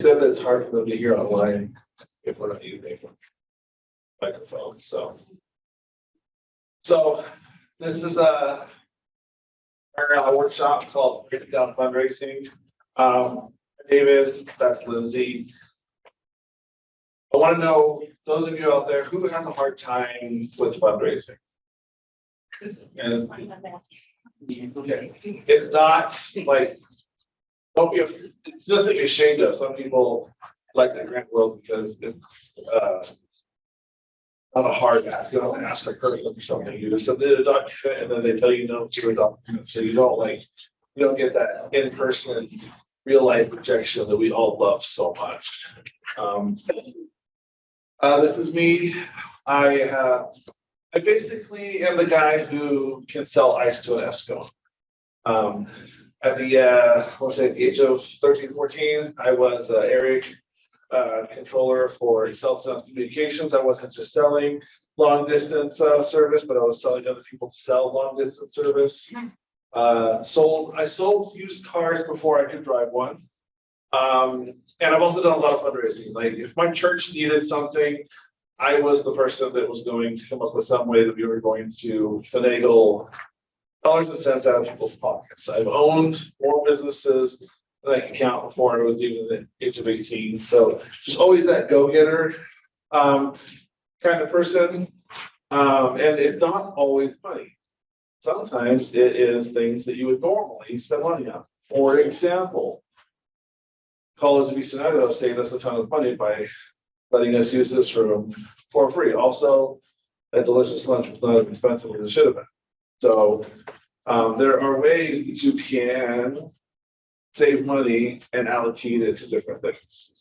Said that it's hard for them to hear online if we're not using a microphone. So this is our workshop called Breaking Down Fundraising. David, that's Lyndsi. I want to know, those of you out there, who has a hard time with fundraising? And okay, it's not like, don't be, it's nothing to be ashamed of. Some people like the grant world because it's not a hard ask. You don't ask a person for something. You just submit a document and then they tell you no to a document. So you don't get that in-person real life rejection that we all love so much. This is me. I basically am the guy who can sell ice to an Esco. At the age of 13, 14, I was an area controller for Excelsior Communications. I wasn't just selling long distance service, but I was selling other people to sell long distance service. I sold used cars before I could drive one. And I've also done a lot of fundraising. Like if my church needed something, I was the person that was going to come up with some way that we were going to finagle dollars and cents out of people's pockets. I've owned more businesses than I can count before I was even at the age of 18. So just always that go-getter kind of person. And it's not always money. Sometimes it is things that you would normally spend money on. For example, College of Eastern Idaho saved us a ton of money by letting us use this room for free. Also, a delicious lunch was not as expensive as it should have been. So there are ways that you can save money and allocate it to different things.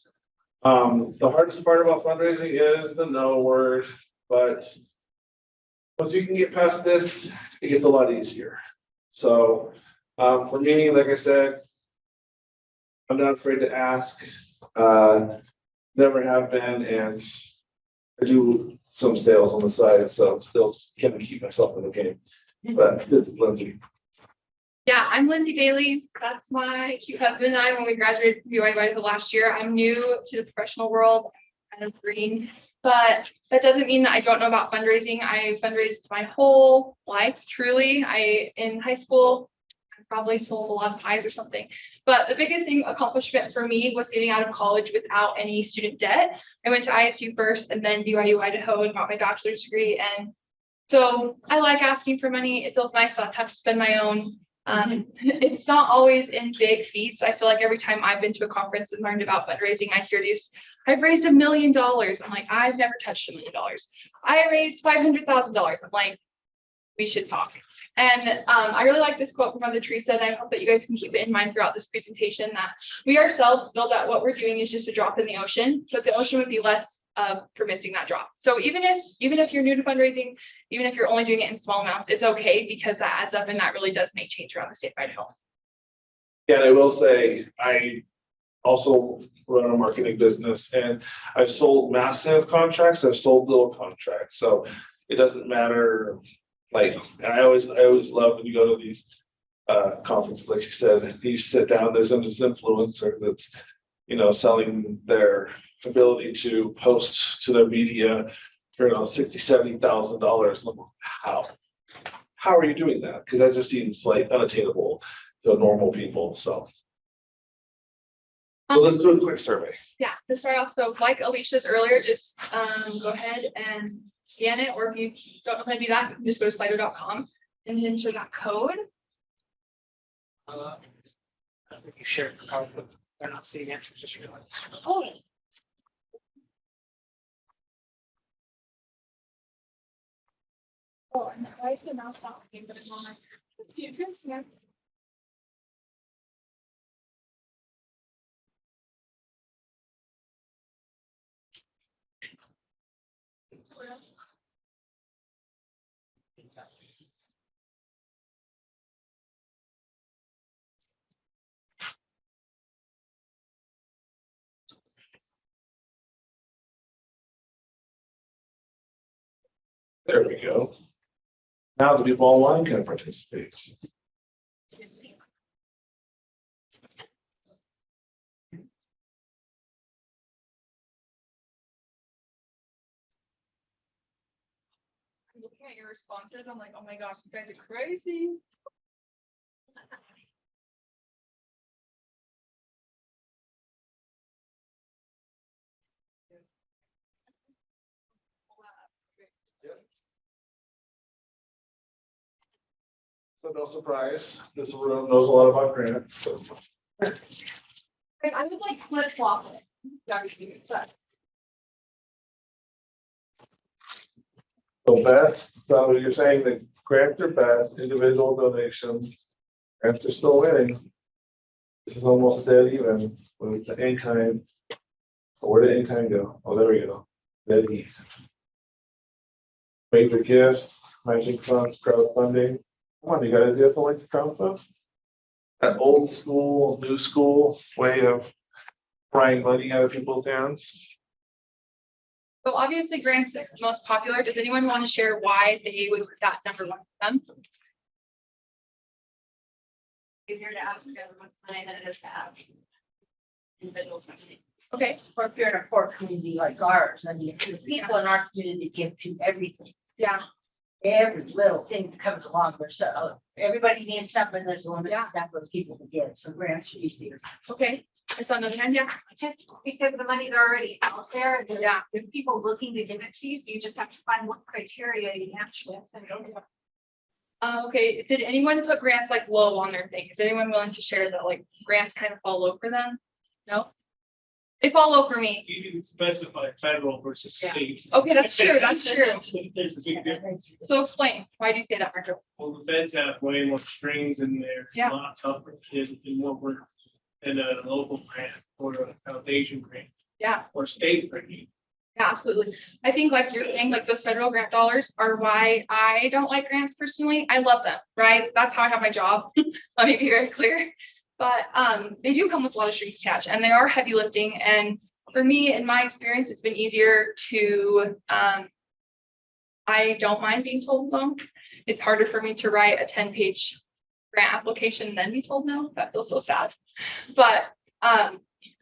The hardest part about fundraising is the no word, but once you can get past this, it gets a lot easier. So for me, like I said, I'm not afraid to ask, never have been, and I do some sales on the side, so I'm still can keep myself in the game. But this is Lyndsi. Yeah, I'm Lyndsi Bailey. That's my cute husband and I when we graduated from BYU Idaho last year. I'm new to the professional world, I'm kind of green, but that doesn't mean that I don't know about fundraising. I fundraised my whole life, truly. In high school, I probably sold a lot of pies or something. But the biggest accomplishment for me was getting out of college without any student debt. I went to ISU first and then BYU Idaho and got my bachelor's degree. And so I like asking for money. It feels nice not to have to spend my own. It's not always in big feats. I feel like every time I've been to a conference and learned about fundraising, I hear these, I've raised $1 million. I'm like, I've never touched $1 million. I raised $500,000. I'm like, we should talk. And I really like this quote from Mother Teresa, and I hope that you guys can keep it in mind throughout this presentation, that we ourselves feel that what we're doing is just a drop in the ocean, but the ocean would be less for missing that drop. So even if you're new to fundraising, even if you're only doing it in small amounts, it's okay, because that adds up and that really does make change around the state of Idaho. Yeah, and I will say, I also run a marketing business, and I've sold massive contracts, I've sold little contracts. So it doesn't matter. Like, and I always love when you go to these conferences, like you said, you sit down, there's this influencer that's, selling their ability to post to their media for $60,000-$70,000. How are you doing that? Because that just seems like unattainable to normal people. So let's do a quick survey. Yeah, to start off, so like Alicia's earlier, just go ahead and scan it, or if you don't know how to do that, you can just go to slido.com and enter that code. I think you shared your PowerPoint. They're not seeing it. Just realized. Oh. Oh, and why is the mouse not working? But it's on. You can snap. There we go. Now the people online can participate. at your responses, I'm like, oh my gosh, you guys are crazy. So no surprise, this room knows a lot about grants, so. I would like flip flop it. But So best, so you're saying that grants are best, individual donations, grants are still winning. This is almost dead even with the in-kind. Where did in-kind go? Oh, there we go. Dead heat. Major gifts, matching funds, crowdfunding. Come on, you guys, you have to like the crowdfund? That old school, new school way of prying money out of people's hands. so obviously grants is the most popular. Does anyone want to share why they would put that number one for them? Easier to ask government money than it is to ask individuals money. Okay, Or if you're in a poor community like ours, I mean, because people in our community give to everything, yeah, every little thing that comes along, there's so, everybody needs something, there's a limited Yeah. number of people to give, so grants are easier. okay. I saw another hand, yeah. Just because the money's already out there, and Yeah. there's people looking to give it to you, so you just have to find what criteria you match with. Okay, did anyone put grants like low on their thing? Is anyone willing to share that like grants kind of fall low for them? No? They fall low for me. You can specify federal versus Yeah. state. Okay, that's true, that's true. There's a big difference. So explain, why do you say that, Marco? Well, the feds have way more strings in there. Yeah. A lot tougher in what we're in a local grant or a foundation grant Yeah, or state grant. yeah, absolutely. I think like you're saying, like those federal grant dollars are why I don't like grants personally. I love them, right? That's how I have my job. Let me be very clear. But they do come with a lot of strings to catch and they are heavy lifting. And for me, in my experience, it's been easier to I don't mind being told no. It's harder for me to write a 10-page grant application and then be told no. That feels so sad. But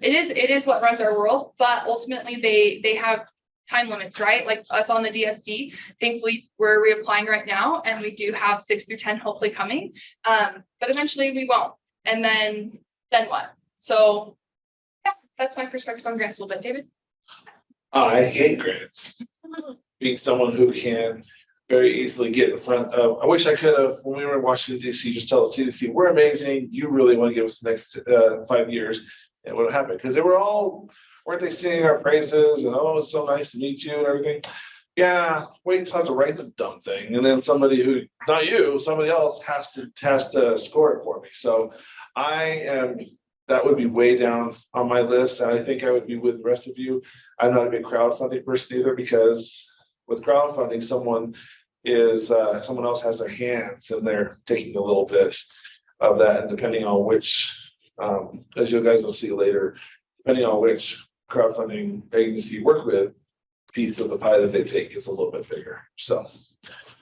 it is what runs our world, but ultimately they have time limits, right? Like us on the DSC, thankfully we're reapplying right now and we do have 6 through 10 hopefully coming. But eventually we won't. And then what? So yeah, that's my perspective on grants a little bit. David? I hate grants. Being someone who can very easily get in front of, I wish I could have, when we were in Washington DC, just tell the CDC, we're amazing. You really want to give us the next 5 years. And what happened? Because they were all, weren't they singing our praises and oh, it's so nice to meet you and everything. Yeah, wait until I have to write the dumb thing. And then somebody who, not you, somebody else has to score it for me. So that would be way down on my list. And I think I would be with the rest of you. I'm not a big crowdfunding person either, because with crowdfunding, someone else has their hands and they're taking a little bit of that. And depending on which, as you guys will see later, depending on which crowdfunding agency you work with, piece of the pie that they take is a little bit bigger. So,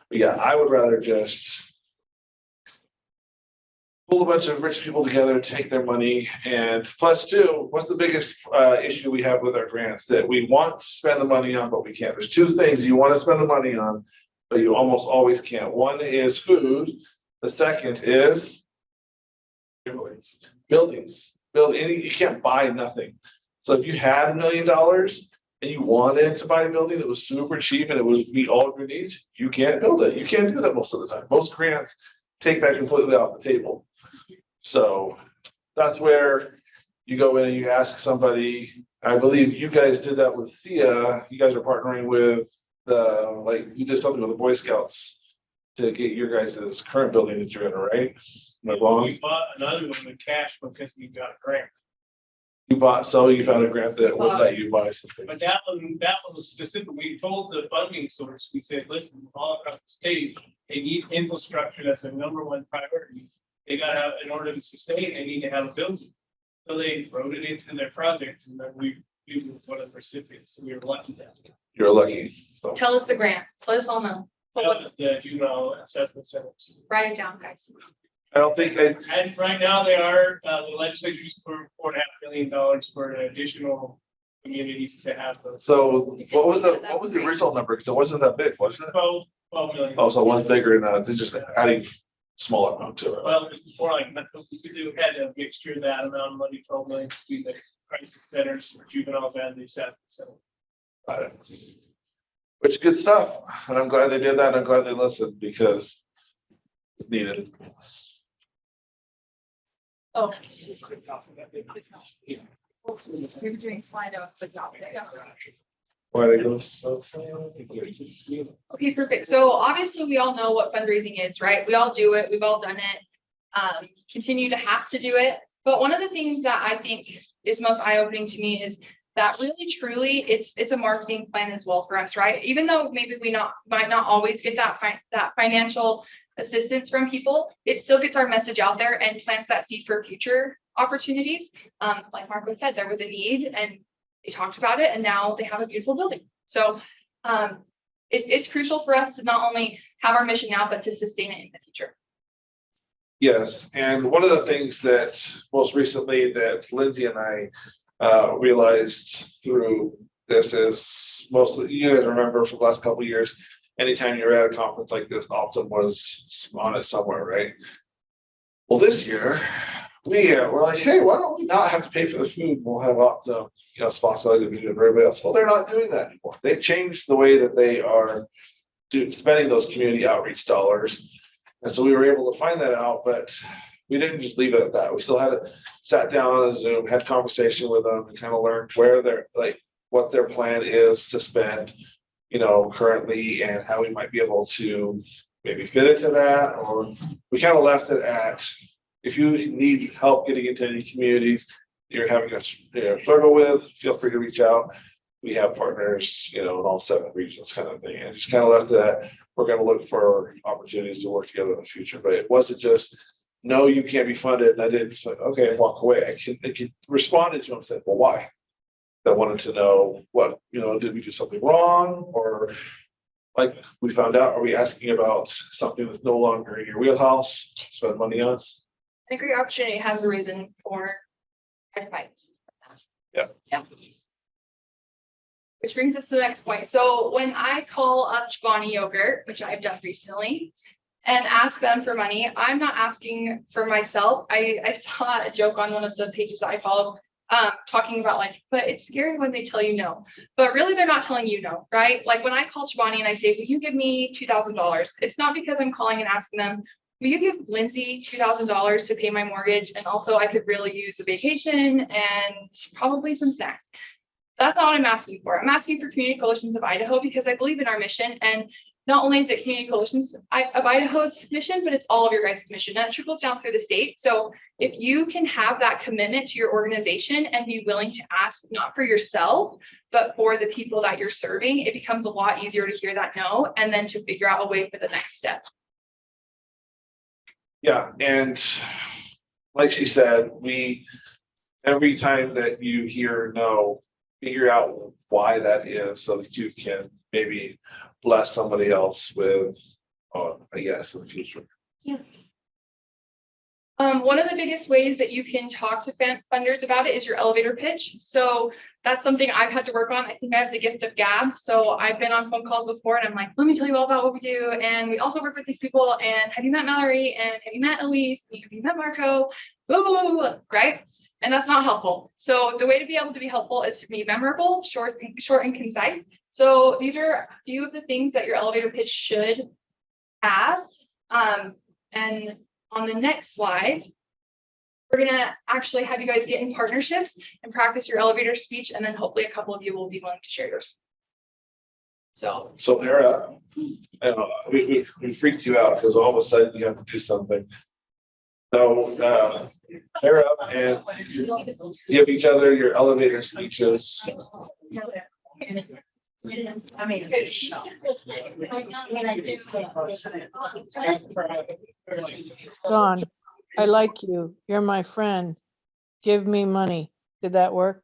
but yeah, I would rather just pull a bunch of rich people together, take their money, and plus two, what's the biggest issue we have with our grants that we want to spend the money on, but we can't? There's two things you want to spend the money on, but you almost always can't. One is food. The second is buildings. You can't buy nothing. So if you had $1 million and you wanted to buy a building that was super cheap and it would meet all of your needs, you can't build it. You can't do that most of the time. Most grants take that completely off the table. So that's where you go in and you ask somebody. I believe you guys did that with Thea. You guys are partnering with you did something with the Boy Scouts to get your guys' current building that you're in, right? Am I wrong? We bought another one with cash because we got a grant. You found a grant that would let you buy something. But that one was specific. We told the funding source, we said, listen, all across the state, they need infrastructure. That's their #1 priority. They gotta have, in order to sustain, they need to have a building. So they wrote it into their project and then we was one of the recipients. We were lucky that. You're lucky. So Tell us the grant. Let us all know. So That let's was the juvenile assessment centers. write it down, guys. I don't think And right now they are, the legislature just put $4.5 million for additional communities to have those. so. What was the original number? Because it wasn't that big, was it? 12 million. Also, one's bigger than they're just adding smaller amount to it. Well, it's more like, we could do had a mixture of that amount of money, 12 million, to be the crisis centers for juveniles and the assessment center. Which is good stuff. And I'm glad they did that. I'm glad they listened because it's needed. Oh. We were doing Slido, but not. Why they go so. Okay, perfect. So obviously we all know what fundraising is, right? We all do it. We've all done it. Continue to have to do it. But one of the things that I think is most eye-opening to me is that really truly it's a marketing plan as well for us, right? Even though maybe we might not always get that financial assistance from people, it still gets our message out there and plants that seed for future opportunities. Like Marco said, there was a need and they talked about it and now they have a beautiful building. So it's crucial for us to not only have our mission now, but to sustain it in the future. Yes, and one of the things that most recently that Lyndsi and I realized through this is mostly, you guys remember from the last couple of years, anytime you're at a conference like this, Optum was on it somewhere, right? Well, this year we're like, hey, why don't we not have to pay for the food? We'll have Optum, sponsor for everybody else. Well, they're not doing that anymore. They changed the way that they are spending those community outreach dollars. And so we were able to find that out, but we didn't just leave it at that. We still had sat down on a Zoom, had conversation with them and kind of learned where they're what their plan is to spend, currently and how we might be able to maybe fit into that. Or we kind of left it at, if you need help getting into any communities you're having a struggle with, feel free to reach out. We have partners, in all 7 regions kind of thing. And just kind of left it at, we're going to look for opportunities to work together in the future. But it wasn't just, no, you can't be funded. And I didn't just like, okay, and walk away. I responded to him and said, well, why? I wanted to know what, did we do something wrong? Or like we found out, are we asking about something that's no longer in your wheelhouse to spend money on? I agree. Opportunity has a reason for fight. Yeah. Which brings us to the next point. So when I call up Chobani Yogurt, which I've done recently, and ask them for money, I'm not asking for myself. I saw a joke on one of the pages that I follow, talking about but it's scary when they tell you no. But really they're not telling you no, right? Like when I call Chobani and I say, will you give me $2,000? It's not because I'm calling and asking them, will you give Lyndsi $2,000 to pay my mortgage? And also I could really use a vacation and probably some snacks. That's not what I'm asking for. I'm asking for Community Coalitions of Idaho because I believe in our mission. And not only is it Community Coalitions of Idaho's mission, but it's all of your guys' mission. That trickles down through the state. So if you can have that commitment to your organization and be willing to ask not for yourself, but for the people that you're serving, it becomes a lot easier to hear that no, and then to figure out a way for the next step. Yeah, and like she said, every time that you hear no, figure out why that is so that you can maybe bless somebody else with a yes in the future. Yeah. One of the biggest ways that you can talk to funders about it is your elevator pitch. So that's something I've had to work on. I think I have the gift of gab. So I've been on phone calls before and I'm like, let me tell you all about what we do. And we also work with these people. And have you met Mallory? And have you met Elise? And have you met Marco? Blah, blah, blah, blah, right? And that's not helpful. So the way to be able to be helpful is to be memorable, short and concise. So these are a few of the things that your elevator pitch should have. And on the next slide, we're going to actually have you guys get in partnerships and practice your elevator speech. And then hopefully a couple of you will be willing to share yours. So Hera, we freaked you out because all of a sudden you have to do something. So Hera and give each other your elevator speeches. I mean, Dawn, I like you. You're my friend. Give me money. Did that work?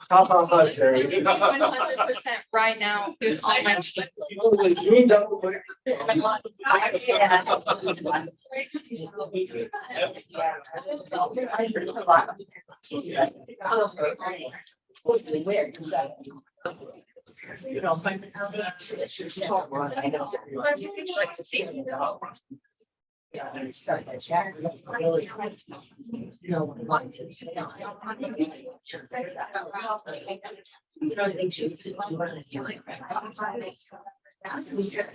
Terry. 100% right now. There's all my You know, find the house. I know. Would you like to see it? Yeah, and it's like that Jack really, you know, like it's, you know, I think she's one of the students. I'm like, oh my God, I'm rich.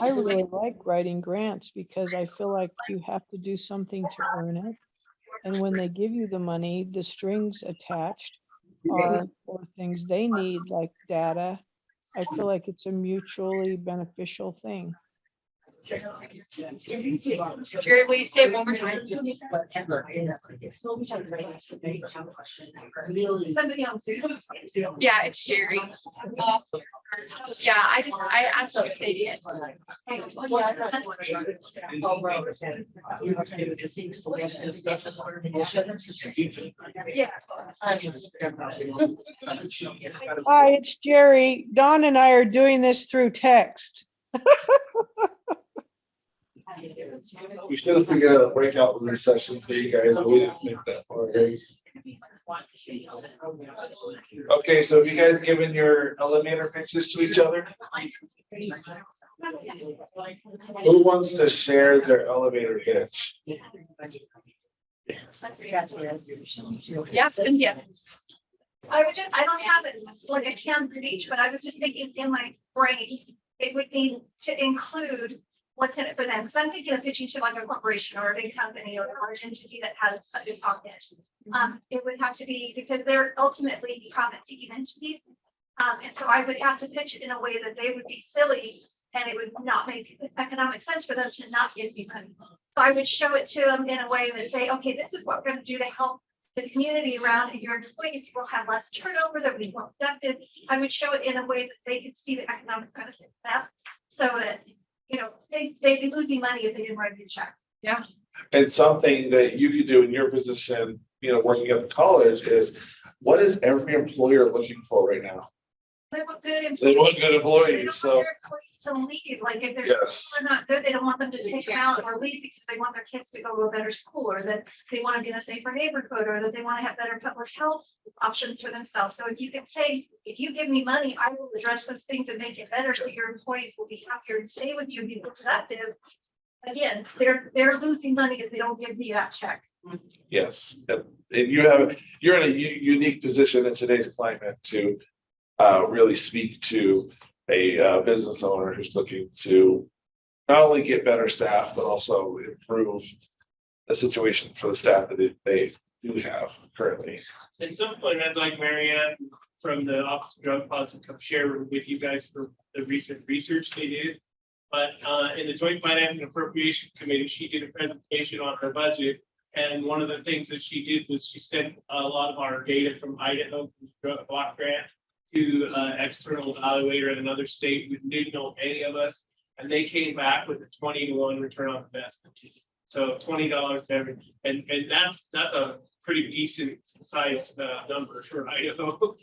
I really like writing grants because I feel like you have to do something to earn it. And when they give you the money, the strings attached are for things they need, like data. I feel like it's a mutually beneficial thing. Jerry, will you say it one more time? Somebody else. Yeah, it's Jerry. Yeah, I asked her to say it. Hi, it's Jerry. Don and I are doing this through text. We should have figured out a breakout room session for you guys, but we didn't make that far. Okay, so have you guys given your elevator pitches to each other? Who wants to share their elevator pitch? Yeah, Cynthia. I don't have it like a can for each, but I was just thinking in my brain, it would be to include what's in it for them. Because I'm thinking of pitching to like a corporation or a big company or a large entity that has a good pocket. It would have to be because they're ultimately profit seeking entities. And so I would have to pitch it in a way that they would be silly and it would not make economic sense for them to not give me money. So I would show it to them in a way that say, okay, this is what we're going to do to help the community around, and your employees will have less turnover, they'll be more productive. I would show it in a way that they could see the economic benefit of that, so that, you know, they'd be losing money if they didn't write a check. Yeah. And something that you could do in your position, you know, working at the college is, what is every employer looking for right now? They want good employees. They want good They don't employees, want so, their employees to leave, like if yes. they're not good, they don't want them to take them out or leave because they want their kids to go to a better school, or that they want to get a safer neighborhood, or that they want to have better public health options for themselves. So if you can say, if you give me money, I will address those things and make it better so your employees will be happier and stay with you and be more productive. Again, they're losing money if they don't give me that check. Yes, and you're in a unique position in today's climate to really speak to a business owner who's looking to not only get better staff, but also improve the situation for the staff that they do have currently. At some point, I'd like Marianne from the Office of Drug Policy to come share with you guys for the recent research they did. But in the Joint Finance and Appropriations Committee, she did a presentation on her budget. And one of the things that she did was she sent a lot of our data from Idaho, from the drug block grant, to external evaluator in another state who didn't know any of us. And they came back with a 20-to-1 return on investment. So $20 every, and that's a pretty decent size number for Idaho.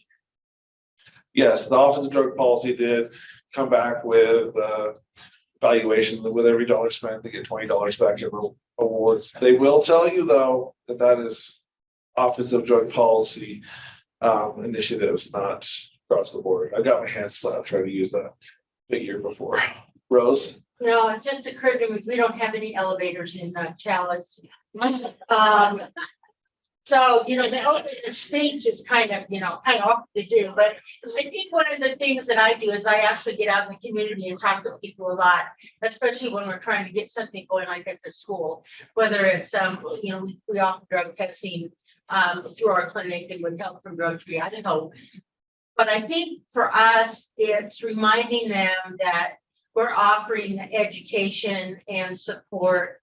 Yes, the Office of Drug Policy did come back with valuation that with every dollar spent, they get $20 back in awards. They will tell you though that is Office of Drug Policy initiatives, not across the board. I got my hand slapped trying to use that figure before. Rose? No, it just occurred to me, we don't have any elevators in Chalice. So, you know, the elevator speech is kind of awkward to do, but I think one of the things that I do is I actually get out in the community and talk to people a lot, especially when we're trying to get something going like at the school, whether it's, we offer drug testing through our clinic and would help from drug free, I don't know. But I think for us, it's reminding them that we're offering education and support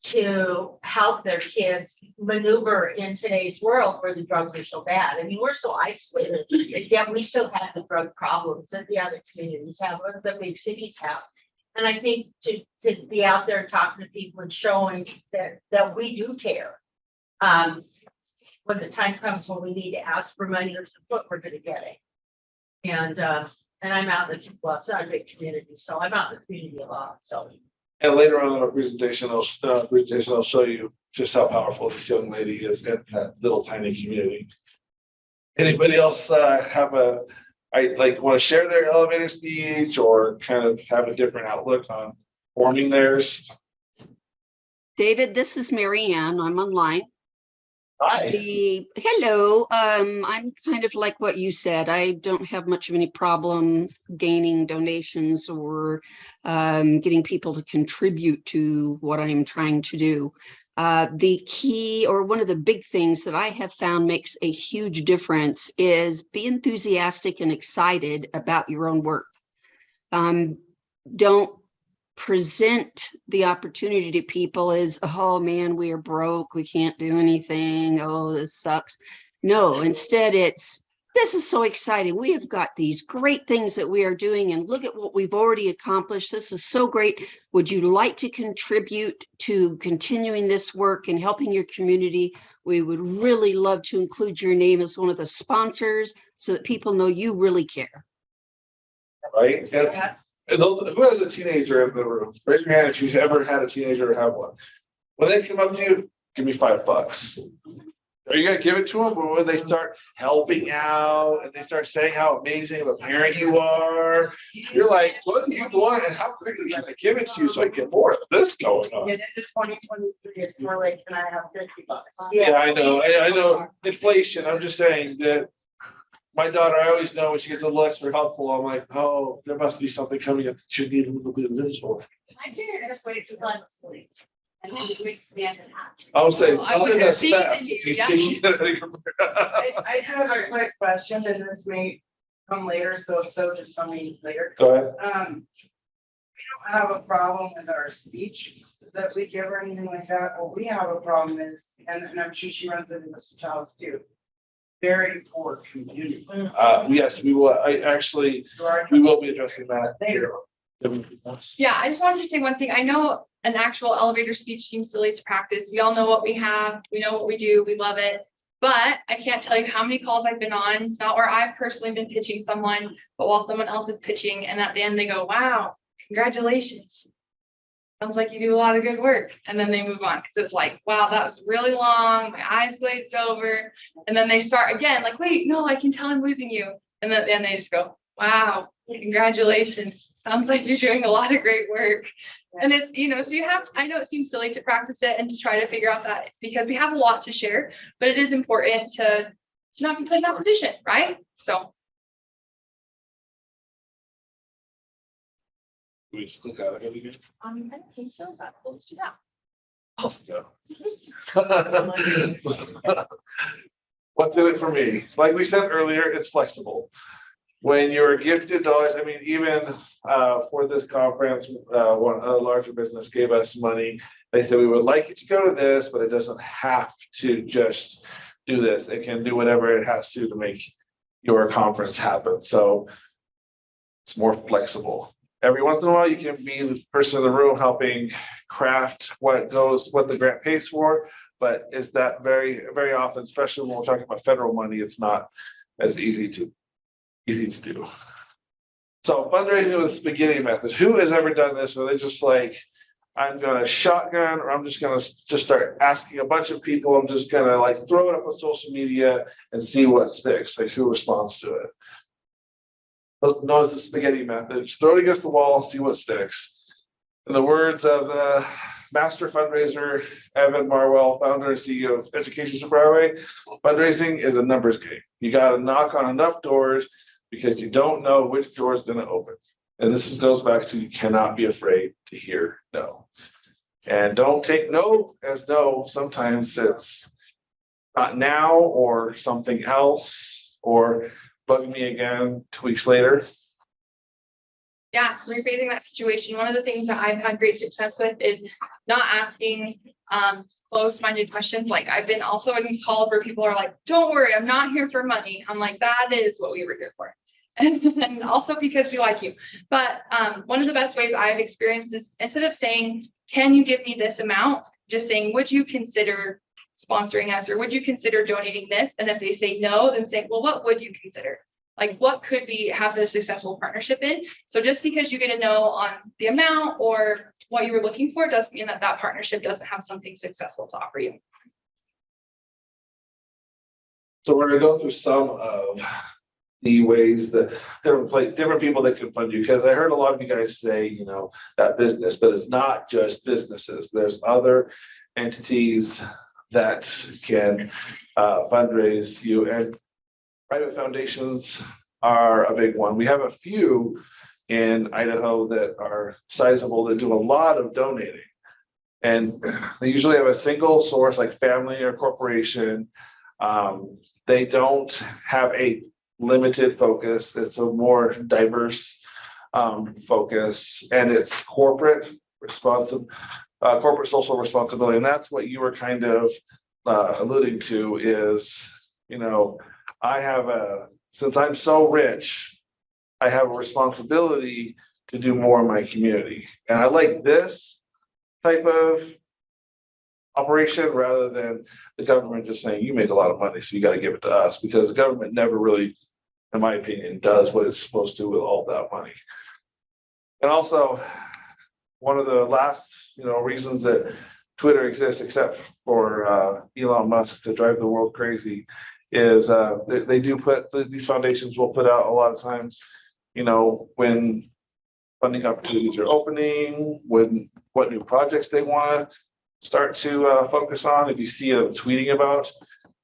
to help their kids maneuver in today's world where the drugs are so bad. I mean, we're so isolated, yet we still have the drug problems that the other communities have, or the big cities have. And I think to be out there talking to people and showing that we do care. When the time comes when we need to ask for money or support, we're going to get it. And I'm out in the, well, it's not a big community, so I'm out in the community a lot. So. And later on in our presentation, I'll show you just how powerful this young lady is in that little tiny community. Anybody else want to share their elevator speech or kind of have a different outlook on forming theirs? David, this is Mary Ann. I'm online. Hi. Hello. I'm kind of like what you said. I don't have much of any problem gaining donations or getting people to contribute to what I'm trying to do. The key, or one of the big things that I have found makes a huge difference, is be enthusiastic and excited about your own work. Don't present the opportunity to people as, oh man, we are broke, we can't do anything, oh, this sucks. No, instead it's, this is so exciting. We have got these great things that we are doing, and look at what we've already accomplished. This is so great. Would you like to contribute to continuing this work and helping your community? We would really love to include your name as one of the sponsors so that people know you really care. Right. And those, who has a teenager in the room? Raise your hand if you've ever had a teenager or have one. When they come up to you, give me $5. Are you gonna give it to them? Or when they start helping out and they start saying how amazing of a parent you are, you're like, what do you want and how quickly can I give it to you so I get more of this going on? Get into 2023, it's more like, can I have $50? Yeah, I know. I know inflation. I'm just saying that my daughter, I always know when she gets a little extra helpful, I'm like, oh, there must be something coming up that you need a little bit of this for. I figured this way to go to sleep. And then we expand it out. I would say, Oh, I tell would him that's see fast. you, He's yeah. taking it out of your- I do have a quick question, and this may come later, so if so, just tell me later. Go ahead. We don't have a problem with our speech that we give or anything like that. What we have a problem is, and I'm sure she runs into this child too, very poor community. Yes, we will. We will be addressing that later. Yeah, I just wanted to say one thing. I know an actual elevator speech seems silly to practice. We all know what we have. We know what we do. We love it. But I can't tell you how many calls I've been on, not where I've personally been pitching someone, but while someone else is pitching, and at the end they go, wow, congratulations. Sounds like you do a lot of good work. And then they move on because it's like, wow, that was really long. My eyes glazed over. And then they start again, like, wait, no, I can tell I'm losing you. And then they just go, wow, congratulations. Sounds like you're doing a lot of great work. And it's, so you have to, I know it seems silly to practice it and to try to figure out that it's because we have a lot to share, but it is important to not be put in that position, right? So. We just click out of it again. I don't think so, but let's do that. Oh, yeah. What's in it for me? Like we said earlier, it's flexible. When you're gifted dollars, I mean, even for this conference, a larger business gave us money. They said, we would like you to go to this, but it doesn't have to just do this. It can do whatever it has to make your conference happen. So it's more flexible. Every once in a while, you can be the person in the room helping craft what the grant pays for. But is that very, very often, especially when we're talking about federal money, it's not as easy to do. So fundraising with the spaghetti method. Who has ever done this where they just like, I'm gonna shotgun, or I'm just gonna start asking a bunch of people. I'm just gonna like throw it up on social media and see what sticks. Like who responds to it? Known as the spaghetti method. Just throw it against the wall, see what sticks. In the words of the master fundraiser, Evan Marwell, founder and CEO of Education Superhighway, fundraising is a numbers game. You got to knock on enough doors because you don't know which door is going to open. And this goes back to you cannot be afraid to hear no. And don't take no as no. Sometimes it's not now or something else or bug me again 2 weeks later. Yeah, rephrasing that situation. One of the things that I've had great success with is not asking close-minded questions. Like I've been also in calls where people are like, don't worry, I'm not here for money. I'm like, that is what we were here for. And also because we like you. But one of the best ways I've experienced is instead of saying, can you give me this amount? Just saying, would you consider sponsoring us or would you consider donating this? And if they say no, then say, well, what would you consider? Like what could we have a successful partnership in? So just because you get a no on the amount or what you were looking for doesn't mean that that partnership doesn't have something successful to offer you. So we're going to go through some of the ways that different people that can fund you, because I heard a lot of you guys say, you know, that business, but it's not just businesses. There's other entities that can fundraise you, and private foundations are a big one. We have a few in Idaho that are sizable that do a lot of donating. And they usually have a single source like family or corporation. They don't have a limited focus. It's a more diverse focus, and it's corporate social responsibility. And that's what you were kind of alluding to is, you know, since I'm so rich, I have a responsibility to do more in my community. And I like this type of operation rather than the government just saying, you make a lot of money, so you got to give it to us, because the government never really, in my opinion, does what it's supposed to with all that money. And also, one of the last, reasons that Twitter exists, except for Elon Musk to drive the world crazy, is they do these foundations will put out a lot of times, when funding opportunities are opening, what new projects they want to start to focus on. If you see them tweeting about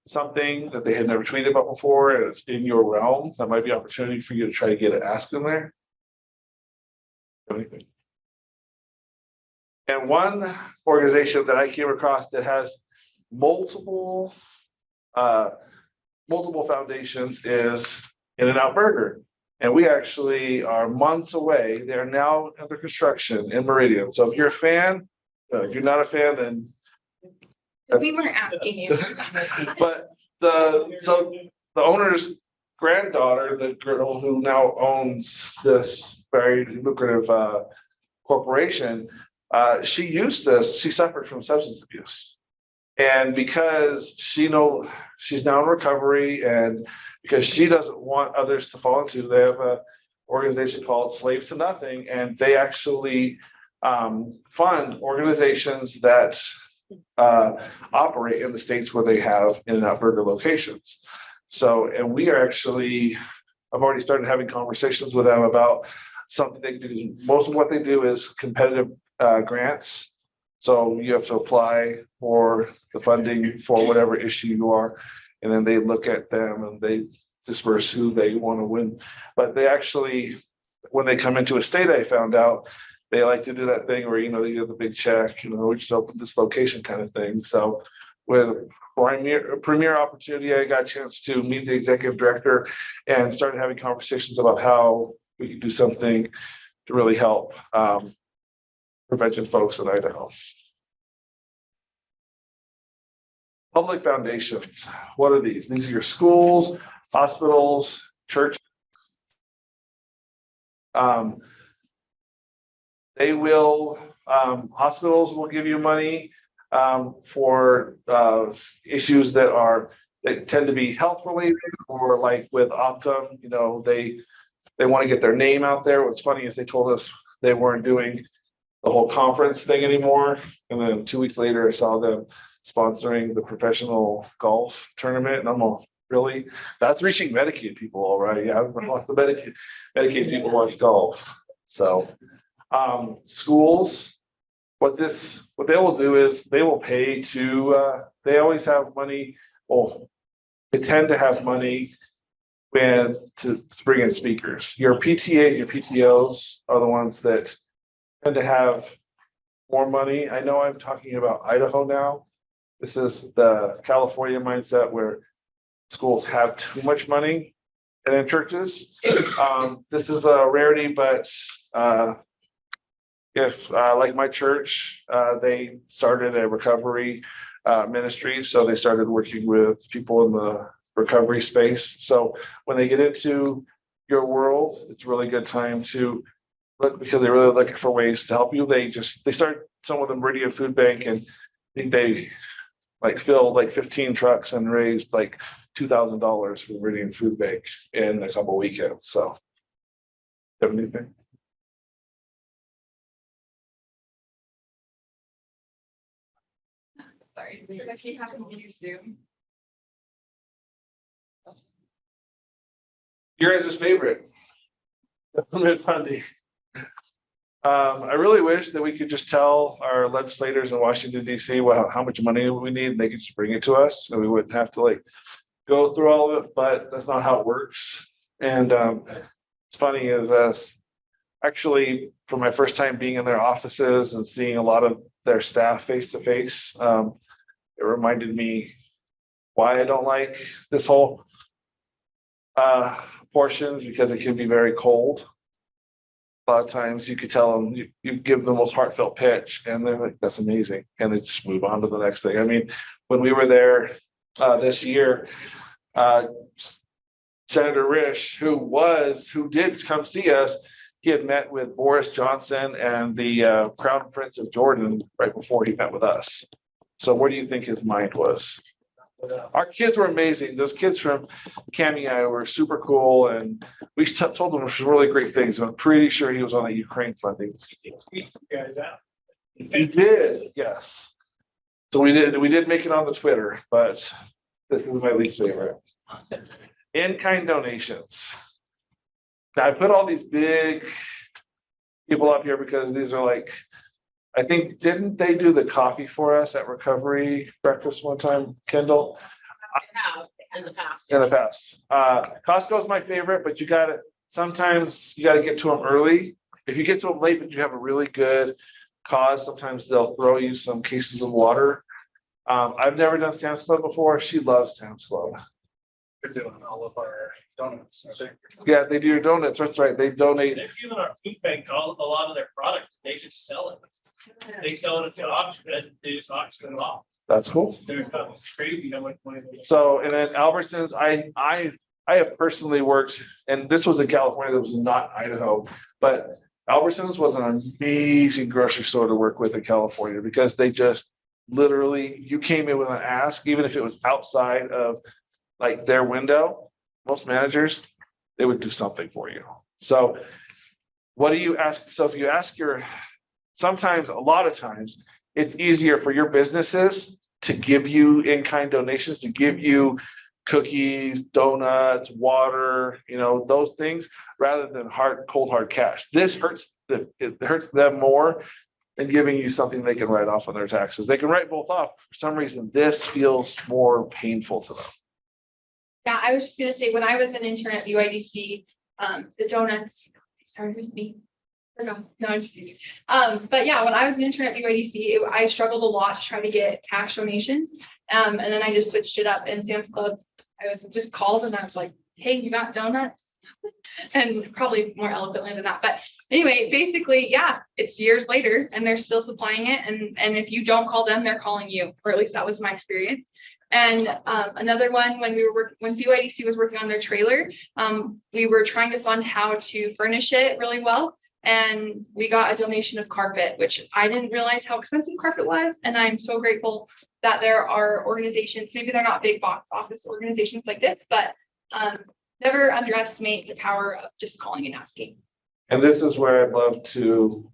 something that they had never tweeted about before and it's in your realm, that might be an opportunity for you to try to get it asked in there. Anything. And one organization that I came across that has multiple foundations is In-N-Out Burger. And we actually are months away. They're now under construction in Meridian. So if you're a fan, if you're not a fan, then we weren't asking you. But the owner's granddaughter, the girl who now owns this very lucrative corporation, she suffered from substance abuse. And because she's now in recovery, and because she doesn't want others to fall into, they have an organization called Slaves to Nothing, and they actually fund organizations that operate in the states where they have In-N-Out Burger locations. So, and I've already started having conversations with them about something they do. Most of what they do is competitive grants. So you have to apply for the funding for whatever issue you are, and then they look at them and they disperse who they want to win. But they actually, when they come into a state, I found out, they like to do that thing where, they give the big check, we just opened this location kind of thing. So with premier opportunity, I got a chance to meet the executive director and started having conversations about how we could do something to really help prevention folks in Idaho. Public foundations. What are these? These are your schools, hospitals, churches. Hospitals will give you money for issues that tend to be health related, or like with Optum, they want to get their name out there. What's funny is they told us they weren't doing the whole conference thing anymore. And then 2 weeks later, I saw them sponsoring the professional golf tournament. And I'm all, really? That's reaching Medicaid people, all right. Yeah, lots of Medicaid people watch golf. So schools, what they will do is they will pay to, they always have money. Well, they tend to have money when to bring in speakers. Your PTA, your PTOs are the ones that tend to have more money. I know I'm talking about Idaho now. This is the California mindset where schools have too much money and in churches. This is a rarity, but if like my church, they started a recovery ministry, so they started working with people in the recovery space. So when they get into your world, it's a really good time to look, because they're really looking for ways to help you. They start some of the Meridian Food Bank, and I think they like filled like 15 trucks and raised like $2,000 for the Meridian Food Bank in a couple weekends. So, have anything? Sorry, because I keep having to use Zoom. Your guys' favorite? Government funding. I really wish that we could just tell our legislators in Washington, D.C. how much money we need, and they could just bring it to us, and we wouldn't have to like go through all of it, but that's not how it works. And it's funny is actually for my first time being in their offices and seeing a lot of their staff face to face, it reminded me why I don't like this whole portion, because it can be very cold. A lot of times you could tell them, you give the most heartfelt pitch and they're like, that's amazing. And they just move on to the next thing. I mean, when we were there this year, Senator Risch, who did come see us, he had met with Boris Johnson and the Crown Prince of Jordan right before he met with us. So where do you think his mind was? Our kids were amazing. Those kids from Cameo were super cool, and we told them some really great things. I'm pretty sure he was on the Ukraine funding. You guys out. He did, yes. So we did make it on the Twitter, but this is my least favorite. In-kind donations. Now I put all these big people up here because these are like, I think, didn't they do the coffee for us at Recovery Breakfast one time, Kendall? In the past. In the past. Costco's my favorite, but sometimes you gotta get to them early. If you get to them late, but you have a really good cause, sometimes they'll throw you some cases of water. I've never done Sam's Club before. She loves Sam's Club. They're doing all of our donuts, I think. Yeah, they do your donuts. That's right. They donate. They're giving our food bank a lot of their product. They just sell it. They sell it at the auction. They just auction it off. That's cool. It's crazy how much money they. So, and then Albertsons, I have personally worked, and this was in California, that was not Idaho, but Albertsons was an amazing grocery store to work with in California, because they just literally, you came in with an ask, even if it was outside of like their window, most managers, they would do something for you. So what do you ask? So if you ask sometimes, a lot of times, it's easier for your businesses to give you in-kind donations, to give you cookies, donuts, water, those things, rather than cold hard cash. This it hurts them more than giving you something they can write off on their taxes. They can write both off. For some reason, this feels more painful to them. Yeah, I was just gonna say, when I was an intern at UIDC, the donuts started with me. No, I'm just kidding. But yeah, when I was an intern at UIDC, I struggled a lot to try to get cash donations. And then I just switched it up in Sam's Club. I was just called and I was like, hey, you got donuts? And probably more eloquently than that. But anyway, basically, yeah, it's years later and they're still supplying it. And if you don't call them, they're calling you, or at least that was my experience. And another one, when BYDC was working on their trailer, we were trying to fund how to furnish it really well. And we got a donation of carpet, which I didn't realize how expensive carpet was. And I'm so grateful that there are organizations, maybe they're not big box office organizations like this, but never underestimate the power of just calling and asking. And this is where I'd love to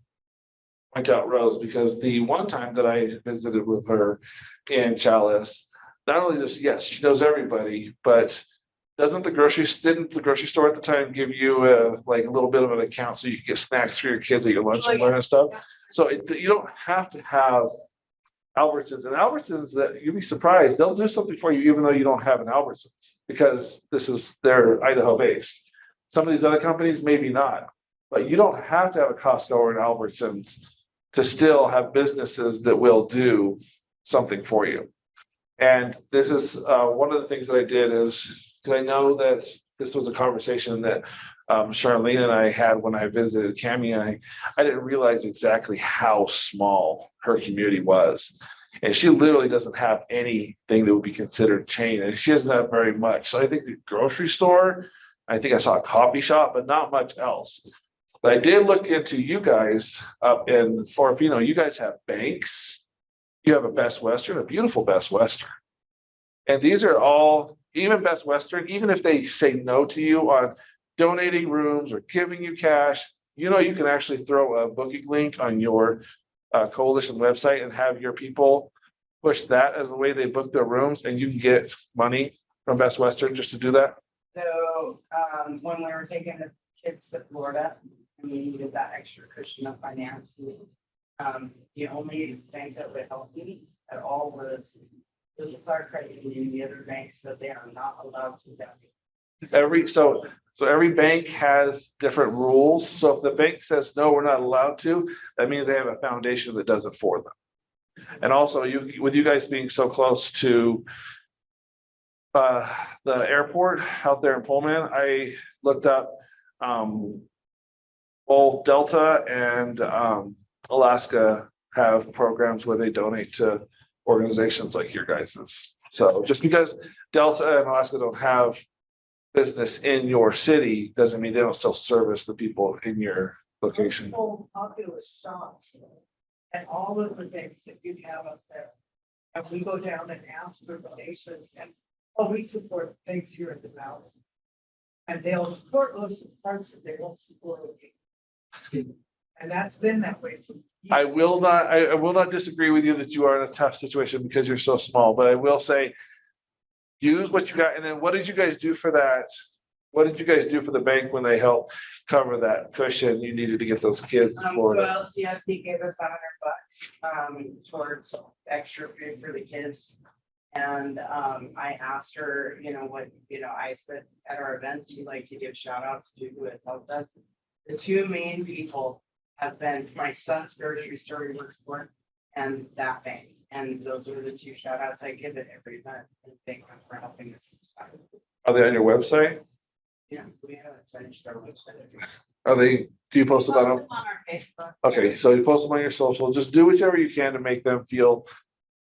point out Rose, because the one time that I visited with her in Chalice, not only just, yes, she knows everybody, but didn't the grocery store at the time give you like a little bit of an account so you could get snacks for your kids at your lunch and learn and stuff? So you don't have to have Albertsons, and Albertsons, that you'd be surprised, they'll do something for you even though you don't have an Albertsons, because this is their Idaho based. Some of these other companies, maybe not, but you don't have to have a Costco or an Albertsons to still have businesses that will do something for you. And this is one of the things that I did is, because I know that this was a conversation that Charlene and I had when I visited Cami, and I didn't realize exactly how small her community was. And she literally doesn't have anything that would be considered chain, and she doesn't have very much. So I think the grocery store, I think I saw a coffee shop, but not much else. But I did look into you guys up in Orofino. You guys have banks. You have a Best Western, a beautiful Best Western. And these are all, even Best Western, even if they say no to you on donating rooms or giving you cash, you know, you can actually throw a booking link on your coalition website and have your people push that as the way they book their rooms, and you can get money from Best Western just to do that. So, when we were taking the kids to Florida, and we needed that extra cushion of financing, the only bank that would help me at all was our credit union. The other banks that they are not allowed to do. So every bank has different rules. So if the bank says, no, we're not allowed to, that means they have a foundation that does it for them. And also with you guys being so close to the airport out there in Pullman, I looked up both Delta and Alaska have programs where they donate to organizations like your guys's. So just because Delta and Alaska don't have business in your city doesn't mean they don't still service the people in your location. Populous shops and all of the things that you have up there. And we go down and ask for donations, and we support things here at the valley. And they'll support those parts that they won't support you. And that's been that way for years. I will not disagree with you that you are in a tough situation because you're so small, but I will say use what you got. And then what did you guys do for that? What did you guys do for the bank when they helped cover that cushion you needed to get those kids to Florida? So LCSC gave us $100 towards extra food for the kids. And I asked her, I said at our events, we like to give shout outs to who has helped us. The two main people has been my son's grocery store he works for and that bank. And those are the two shout outs I give it every event. And thank them for helping us. Are they on your website? Yeah, we haven't finished our website. Do you post about them? On our Facebook. Okay, so you post them on your social, just do whichever you can to make them feel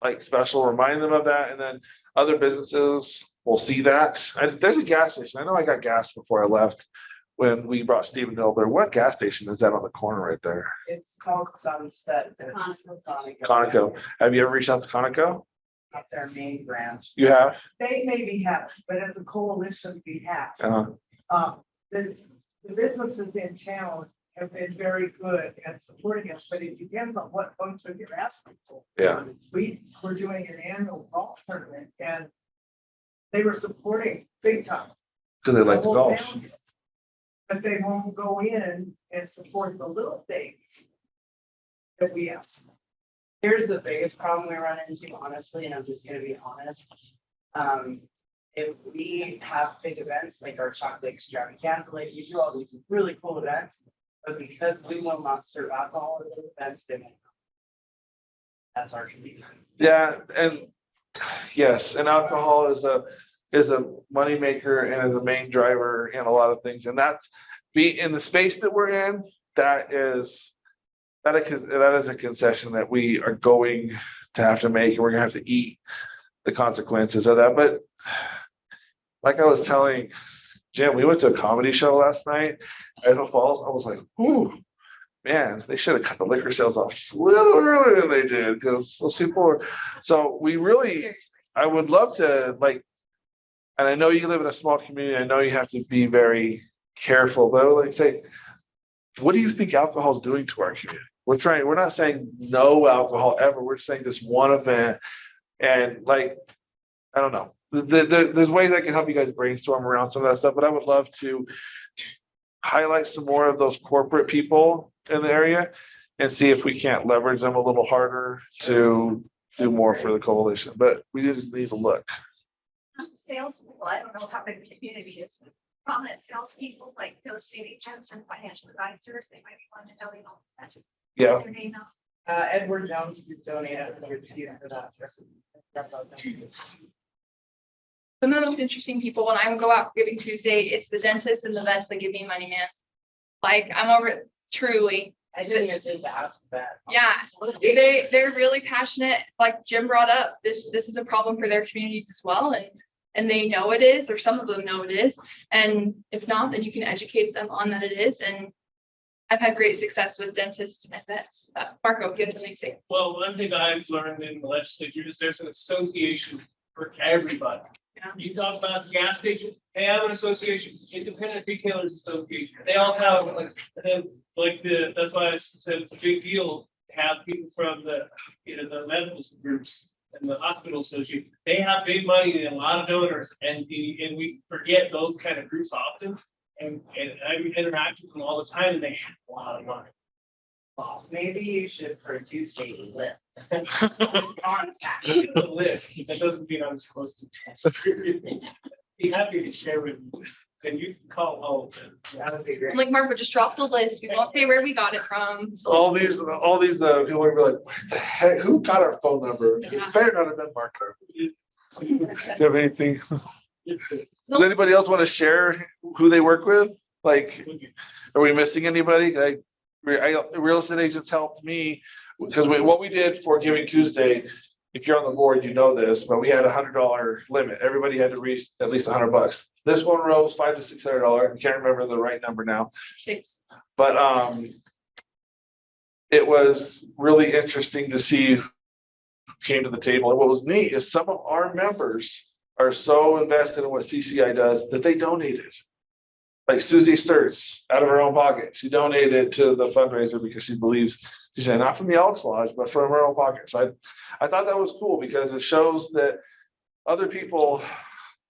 like special, remind them of that, and then other businesses will see that. There's a gas station. I know I got gas before I left when we brought Stephen over. What gas station is that on the corner right there? It's called Sunset. Conoco. Have you ever reached out to Conoco? Not their main branch. You have? They maybe have, but as a coalition, we have. Uh-huh. The businesses in town have been very good at supporting us, but it depends on what function you're asking for. Yeah. We were doing an annual golf tournament and they were supporting big time. Because they like the to whole golf. town. But they won't go in and support the little things that we ask for. Here's the biggest problem we run into, honestly, and I'm just gonna be honest. If we have big events like our chocolate extravaganza, like you do all these really cool events, but because we will not serve alcohol at those events, they won't. That's our commitment. Yeah, and yes, and alcohol is a moneymaker and is a main driver in a lot of things. And that's in the space that we're in, that is a concession that we are going to have to make, and we're gonna have to eat the consequences of that. But like I was telling Jim, we went to a comedy show last night at Idaho Falls. I was like, ooh, man, they should have cut the liquor sales off just a little earlier than they did, because those people are, so we really, I would love to, like, and I know you live in a small community, I know you have to be very careful, but I would like to say, what do you think alcohol is doing to our community? We're not saying no alcohol ever, we're saying this one event, and like, I don't know. There's ways I can help you guys brainstorm around some of that stuff, but I would love to highlight some more of those corporate people in the area. and see if we can't leverage them a little harder to do more for the coalition, but we just need to look. Salespeople, I don't know how big the community is, but prominent salespeople like real estate agents and financial advisors, they might be wanting to know, you know, that. Yeah, Their name out. Edward Jones did donate $100 for that. Some of the most interesting people when I go out Giving Tuesday, it's the dentists and the vets that give me money, man. Like I'm over truly. I didn't even think to ask that. Yeah, they're really passionate. Like Jim brought up, this is a problem for their communities as well. And they know it is, or some of them know it is. And if not, then you can educate them on that it is. And I've had great success with dentists and vets. Marco, give something to say. Well, one thing I've learned in the legislature is there's an association for everybody. Yeah. You talk about the gas station, they have an association, independent retailers association, they all have that's why I said it's a big deal to have people from the medical groups and the hospital association. They have big money and a lot of donors, and we forget those kind of groups often. And I interact with them all the time, and they have a lot of money. Well, maybe you should produce a list. Contact. The list, that doesn't mean I'm supposed to. Be happy to share with you, and you can call all of them. That would be great. I'm like, Marco, just drop the list. We won't say where we got it from. all these people will be like, what the heck, who got our phone number? It Yeah. better not have been Marco. Do you have anything? Does anybody else want to share who they work with? Like, are we missing anybody? Like, real estate agents helped me because what we did for Giving Tuesday, if you're on the board, you know this, but we had $100 limit. Everybody had to reach at least $100. This one rose $500 to $600. I can't remember the right number now, 6. but it was really interesting to see who came to the table. And what was neat is some of our members are so invested in what CCI does that they donated. Like Susie Sturts, out of her own pocket, she donated to the fundraiser because she believes, she said, not from the Elks Lodge, but from her own pocket. So I thought that was cool because it shows that other people,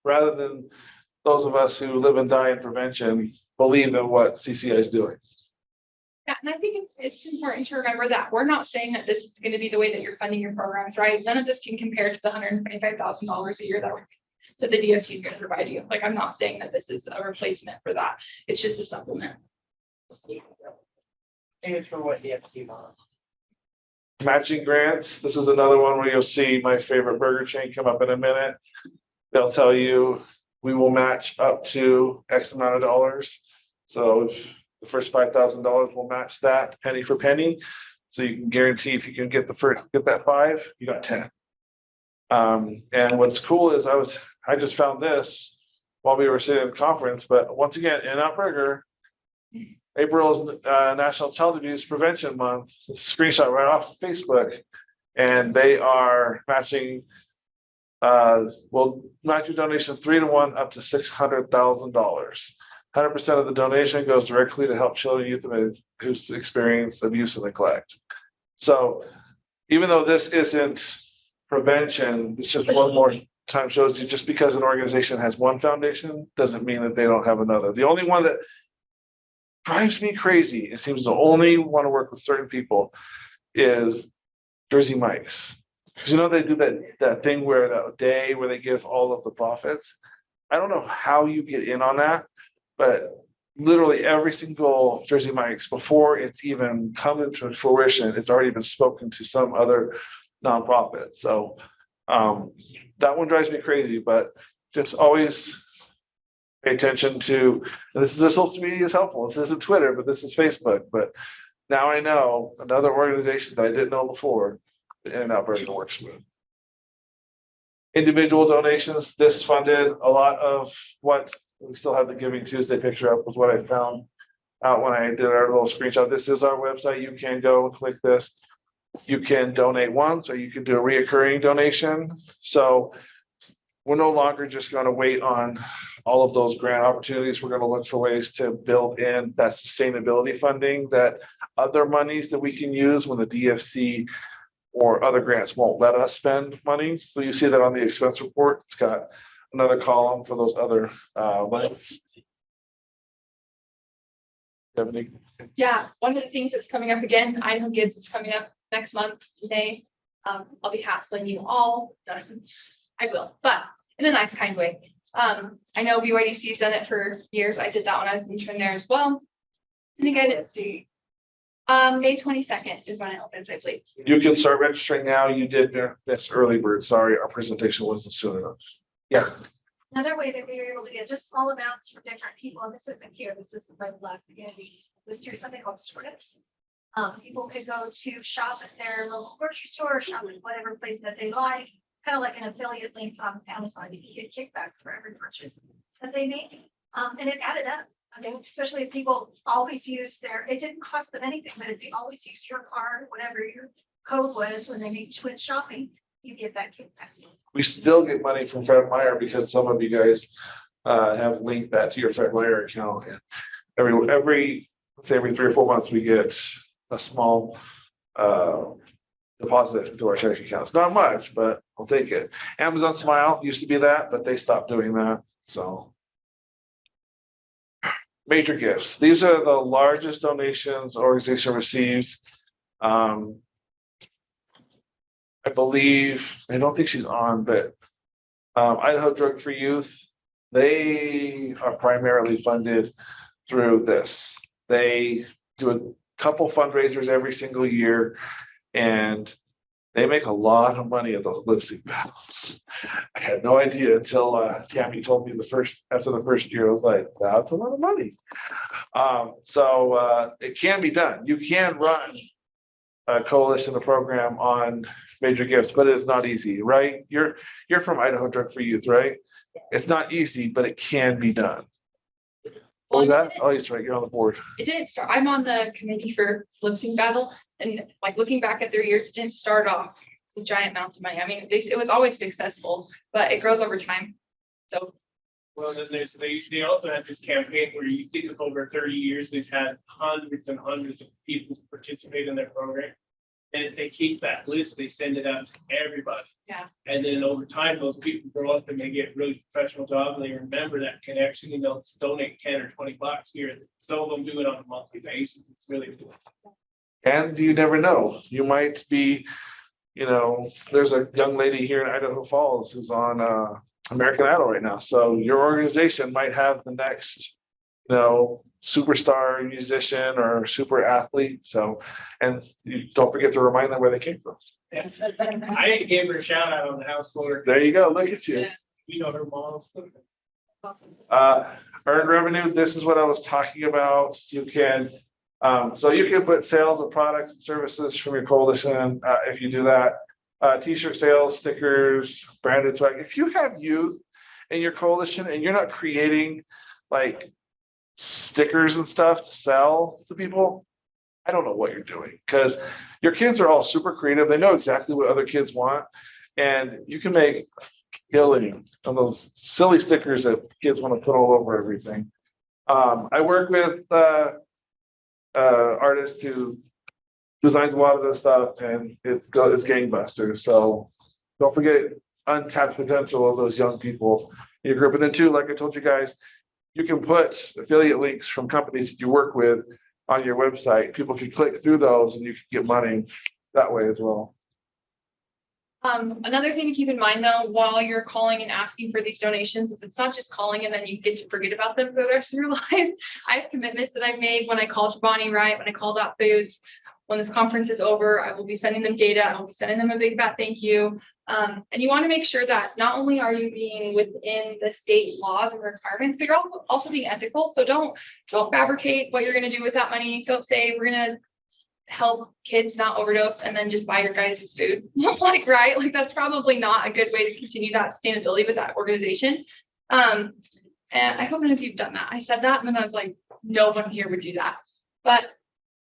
rather than those of us who live and die in prevention, believe in what CCI is doing. Yeah, and I think it's important to remember that we're not saying that this is going to be the way that you're funding your programs, right? None of this can compare to the $125,000 a year that the DFC is going to provide you. Like, I'm not saying that this is a replacement for that. It's just a supplement. It's for what the FT wants. Matching grants. This is another one where you'll see my favorite burger chain come up in a minute. They'll tell you we will match up to X amount of dollars. So if the first $5,000 will match that penny for penny. So you can guarantee if you can get that 5, you got 10. And what's cool is I just found this while we were sitting at the conference, but once again, In-N-Out Burger, April is National Child Abuse Prevention Month. It's a screenshot right off of Facebook, and they are matching. Will match your donation 3-to-1 up to $600,000. 100% of the donation goes directly to help children and youth who's experienced abuse and neglect. So, even though this isn't prevention, it's just one more time shows you just because an organization has one foundation doesn't mean that they don't have another. The only one that drives me crazy, it seems to only want to work with certain people, is Jersey Mike's. Because they do that thing where that day where they give all of the profits. I don't know how you get in on that, but literally every single Jersey Mike's, before it's even come into fruition, it's already been spoken to some other nonprofit. So that one drives me crazy, but just always pay attention to, and this is a social media is helpful. This isn't Twitter, but this is Facebook. But now I know another organization that I didn't know before, the In-N-Out Burger works with. Individual donations, this funded a lot of what we still have the Giving Tuesday picture up, was what I found out when I did our little screenshot. This is our website. You can go and click this. You can donate once, or you can do a reoccurring donation. So we're no longer just going to wait on all of those grant opportunities. We're going to look for ways to build in that sustainability funding, that other monies that we can use when the DFC or other grants won't let us spend money. So you see that on the expense report. It's got another column for those other monies. You have any? Yeah, one of the things that's coming up again, Idaho Kids is coming up next month, May. I'll be hassling you all. I will, but in a nice kind way. I know BYDC's done it for years. I did that when I was an intern there as well. I think I did see. May 22nd is when it opens, I believe. You can start registering now. You did miss early bird. Sorry, our presentation wasn't soon enough. Yeah. Another way that we were able to get just small amounts for different people, and this isn't here, this is my last community, was through something called scripts. People could go to shop at their local grocery store, shop at whatever place that they like, kind of like an affiliate link on Amazon. You can get kickbacks for every purchase that they make. And it added up. I mean, especially if people always use it didn't cost them anything, but if they always use your card, whatever your code was when they went shopping, you get that kickback. We still get money from Fred Meyer because some of you guys have linked that to your Fred Meyer account. And every 3 or 4 months, we get a small deposit into our checking accounts. Not much, but I'll take it. Amazon Smile used to be that, but they stopped doing that. So major gifts. These are the largest donations organization receives. I believe, I don't think she's on, but Idaho Drug Free Youth, they are primarily funded through this. They do a couple fundraisers every single year, and they make a lot of money at those lip sync battles. I had no idea until Tammy told me after the first year. I was like, that's a lot of money. So it can be done. You can run a coalition, a program on major gifts, but it's not easy, right? You're from Idaho Drug Free Youth, right? It's not easy, but it can be done. Well, Oh, that's right. You're on the board. it didn't start. I'm on the committee for Lip Sync Battle, and like looking back at their years, it didn't start off with giant amounts of money. I mean, it was always successful, but it grows over time. So. Well, then they also have this campaign where you think of over 30 years, they've had hundreds and hundreds of people participate in their program. And if they keep that list, they send it out to everybody. Yeah. And then over time, those people grow up and they get really professional jobs and they remember that connection and they'll donate 10 or 20 bucks here. Some of them do it on a monthly basis. It's really cool. And you never know. You might be, there's a young lady here in Idaho Falls who's on American Idol right now. So your organization might have the next, superstar musician or super athlete. So, and you don't forget to remind them where they came from. Yeah. I gave her a shout out on the house floor. There you go. Look at you. Yeah. Her mom. Awesome. Earned revenue. This is what I was talking about. You can, so you can put sales of products and services from your coalition. If you do that, t-shirt sales, stickers, branded swag. If you have youth in your coalition and you're not creating like stickers and stuff to sell to people, I don't know what you're doing, because your kids are all super creative. They know exactly what other kids want, and you can make killing on those silly stickers that kids want to put all over everything. I work with artists who designs a lot of this stuff, and it's gangbusters. So don't forget untapped potential of those young people in your group. And then too, like I told you guys, you can put affiliate links from companies that you work with on your website. People can click through those and you can get money that way as well. Another thing to keep in mind though, while you're calling and asking for these donations, is it's not just calling and then you get to forget about them for the rest of your lives. I have commitments that I've made when I call Bonnie, right? When I called out foods. When this conference is over, I will be sending them data. I will be sending them a big fat thank you. And you want to make sure that not only are you being within the state laws and requirements, but you're also being ethical. So don't fabricate what you're going to do with that money. Don't say we're going to help kids not overdose and then just buy your guys' food. Right? Like that's probably not a good way to continue that sustainability with that organization. And I hope none of you've done that. I said that and then I was like, no one here would do that. But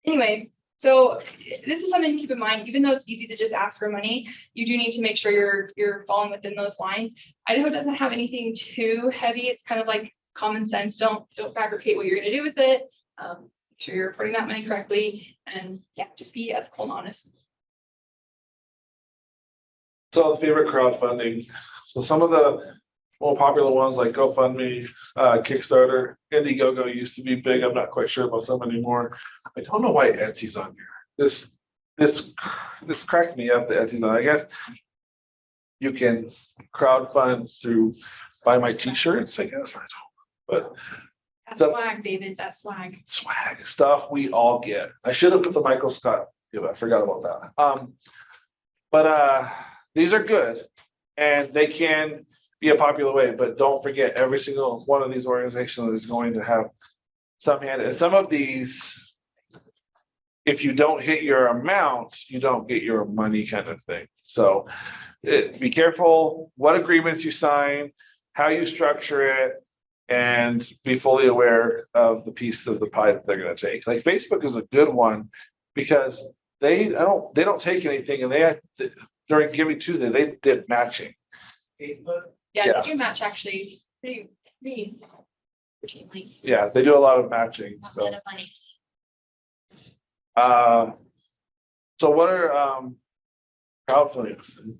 anyway. So this is something to keep in mind. Even though it's easy to just ask for money, you do need to make sure you're falling within those lines. Idaho doesn't have anything too heavy. It's kind of like common sense. Don't fabricate what you're going to do with it. Make sure you're reporting that money correctly, and yeah, just be ethical and honest. So the favorite crowdfunding. So some of the more popular ones like GoFundMe, Kickstarter, Indiegogo used to be big. I'm not quite sure about them anymore. I don't know why Etsy's on here. This cracked me up, the Etsy's on. I guess you can crowdfund through buy my t-shirts, I guess. I don't, but That's swag, David, that's swag. swag stuff we all get. I should have put the Michael Scott. Yeah, I forgot about that. But these are good and they can be a popular way, but don't forget every single one of these organizations is going to have some hand. And some of these, if you don't hit your amount, you don't get your money kind of thing. So be careful what agreements you sign, how you structure it, and be fully aware of the piece of the pie that they're going to take. Like Facebook is a good one because they don't take anything, and they had during Giving Tuesday they did matching. Facebook. Yeah, Yeah. they do match actually pretty routinely. Yeah, they do a lot of matching. A So lot of money. so what are crowdfunding?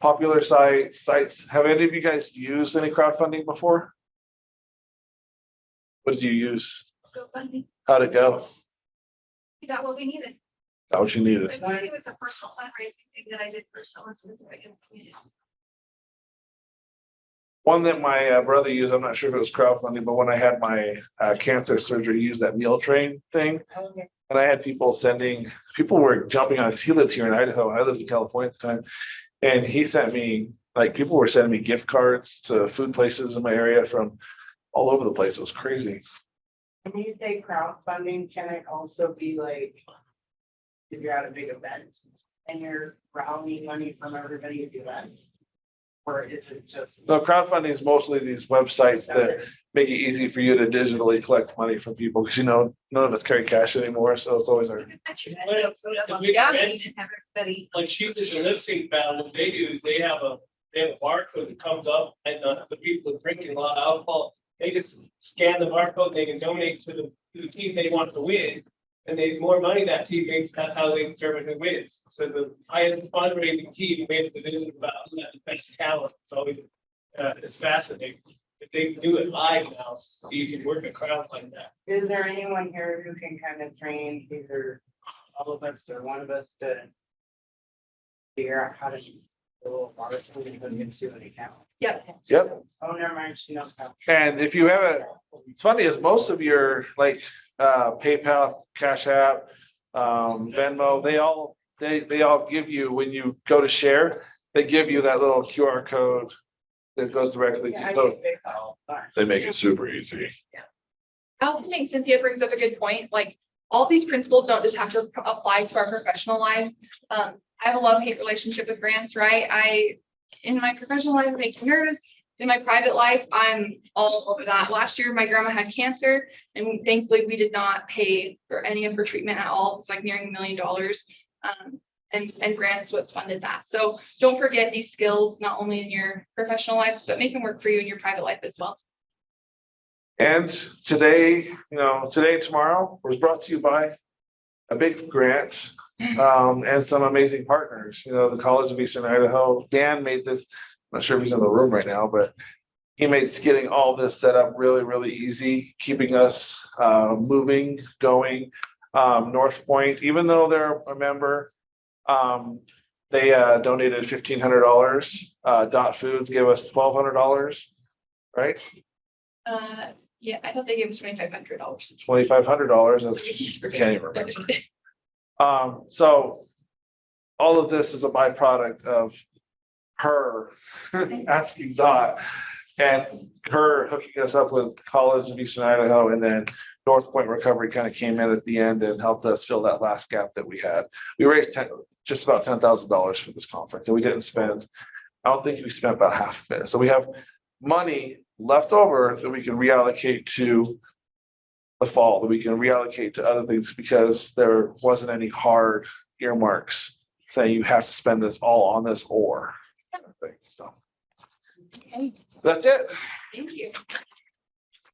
Popular sites. Have any of you guys used any crowdfunding before? What did you use? GoFundMe. How'd it go? We got what we needed. That what you needed? It was a personal fundraising thing that I did for someone specific. One that my brother used, I'm not sure if it was crowdfunding, but when I had my cancer surgery, he used that meal train thing. And I had people were jumping on, because he lived here in Idaho, and I lived in California at the time. And he sent me, like, people were sending me gift cards to food places in my area from all over the place. It was crazy. When you say crowdfunding, can it also be like, if you're at a big event and you're rallying money from everybody to do that? Or is it just? No, crowdfunding is mostly these websites that make it easy for you to digitally collect money from people, because none of us carry cash anymore, so it's always our. You can put your Well, head up on the the big county events- and have everybody. Like she's in the lip sync battle, what they do is they have a barcode that comes up, and the people are drinking a lot of alcohol. They just scan the barcode, they can donate to the team they want to win. And the more money that team makes, that's how they determine who wins. So the highest fundraising team wins the division about who has the best talent. It's always, it's fascinating. If they do it live now, so you can work a crowd like that. Is there anyone here who can kind of train either all of us or one of us to figure out how to do a little article and put it into an account? Yep. Yep. Oh, never mind, she knows how. And if you have it's funny is most of your like PayPal, Cash App, Venmo, they all give you, when you go to share, they give you that little QR code that goes directly Yeah, I to, so use PayPal, but- they make it super easy. I also think Cynthia brings up a good point, like, all these principles don't just have to apply to our professional lives. I have a love-hate relationship with grants, right? In my professional life, it makes me nervous. In my private life, I'm all over that. Last year, my grandma had cancer, and thankfully we did not pay for any of her treatment at all. It's like nearing $1 million. And grants what's funded that. So don't forget these skills, not only in your professional lives, but make them work for you in your private life as well. And today and tomorrow was brought to you by a big grant and some amazing partners. The College of Eastern Idaho. Dan made this. I'm not sure if he's in the room right now, but he made getting all this set up really, really easy, keeping us moving, going. North Point, even though they're a member, they donated $1,500. Dot Foods gave us $1,200, right? Yeah, I thought they gave us $2,500. $2,500. I can't even remember. So all of this is a byproduct of her asking Dot and her hooking us up with College of Eastern Idaho, and then North Point Recovery kind of came in at the end and helped us fill that last gap that we had. We raised just about $10,000 for this conference, and we didn't spend. I don't think we spent about half of it. So we have money left over that we can reallocate to the fall, that we can reallocate to other things, because there wasn't any hard earmarks saying you have to spend this all on this or. So Okay, that's it. thank you.